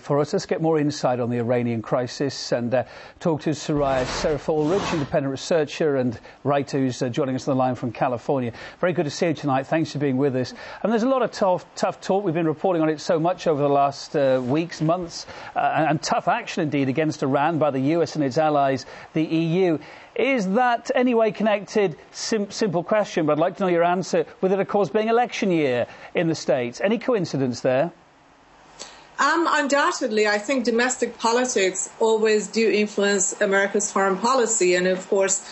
for us. Let's get more insight on the Iranian crisis and talk to Soraya Serif-Ulrich, independent researcher and writer who's joining us on the line from California. Very good to see you tonight. Thanks for being with us. And there's a lot of tough talk. We've been reporting on it so much over the last weeks, months, and tough action indeed against Iran by the US and its allies, the EU. Is that anyway connected, simple question, but I'd like to know your answer, with it of course being election year in the States? Any coincidence there? Undoubtedly, I think domestic politics always do influence America's foreign policy. And of course,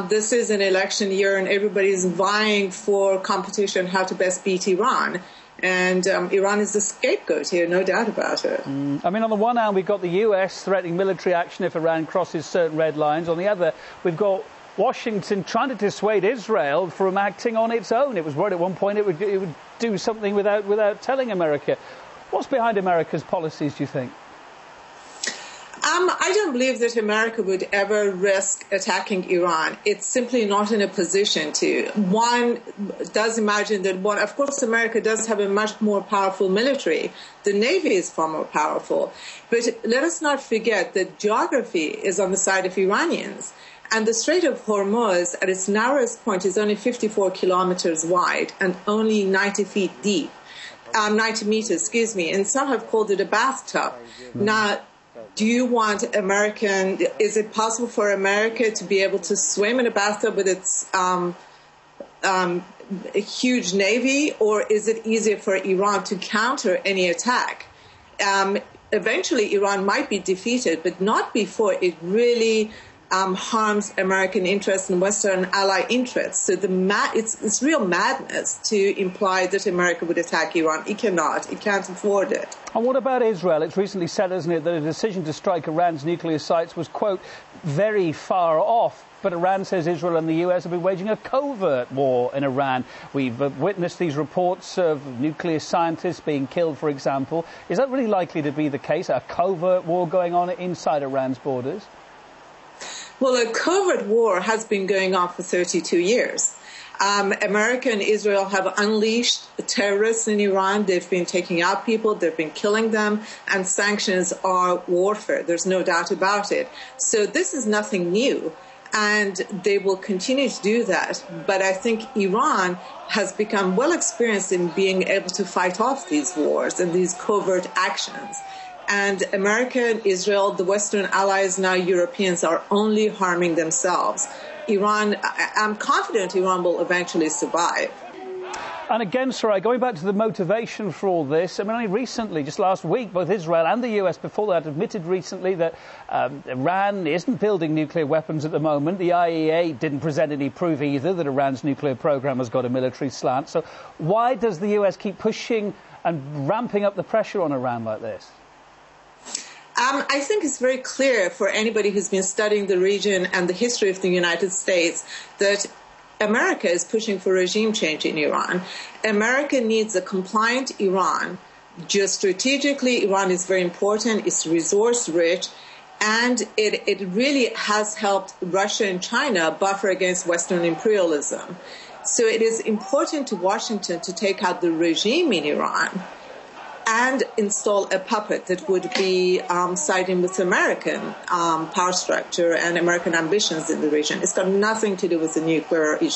this is an election year and everybody's vying for competition how to best beat Iran. And Iran is the scapegoat here, no doubt about it. I mean, on the one hand, we've got the US threatening military action if Iran crosses certain red lines. On the other, we've got Washington trying to dissuade Israel from acting on its own. It was worried at one point it would do something without telling America. What's behind America's policies, do you think? I don't believe that America would ever risk attacking Iran. It's simply not in a position to. One does imagine that, of course, America does have a much more powerful military. The Navy is far more powerful. But let us not forget that geography is on the side of Iranians. And the Strait of Hormuz, at its narrowest point, is only 54 kilometers wide and only 90 feet deep. 90 meters, excuse me. And some have called it a bathtub. Now, do you want is it possible for America to be able to swim in a bathtub with its a huge navy, or is it easier for Iran to counter any attack? Eventually, Iran might be defeated, but not before it really harms American interests and Western ally interests. So it's real madness to imply that America would attack Iran. It cannot. It can't afford it. And what about Israel? It's recently said, hasn't it, that a decision to strike Iran's nuclear sites was, quote, very far off. But Iran says Israel and the US have been waging a covert war in Iran. We've witnessed these reports of nuclear scientists being killed, for example. Is that really likely to be the case, a covert war going on inside Iran's borders? Well, a covert war has been going on for 32 years. America and Israel have unleashed terrorists in Iran. They've been taking out people. They've been killing them. And sanctions are warfare. There's no doubt about it. So this is nothing new. And they will continue to do that. But I think Iran has become well experienced in being able to fight off these wars and these covert actions. And America and Israel, the Western allies, now Europeans, are only harming themselves. I'm confident Iran will eventually survive. And again, Soraya, going back to the motivation for all this, I mean, only recently, just last week, both Israel and the US before that admitted recently that Iran isn't building nuclear weapons at the moment. The IAEA didn't present any proof either that Iran's nuclear program has got a military slant. So why does the US keep pushing and ramping up the pressure on Iran like this? I think it's very clear for anybody who's been studying the region and the history of the United States that America is pushing for regime change in Iran. America needs a compliant Iran. Geostrategically, Iran is very important. It's resource rich. And it really has helped Russia and China buffer against Western imperialism. So it is important to Washington to take out the regime in Iran and install a puppet that would be siding with American power structure and American ambitions in the region. It's got nothing to do with the nuclear issue.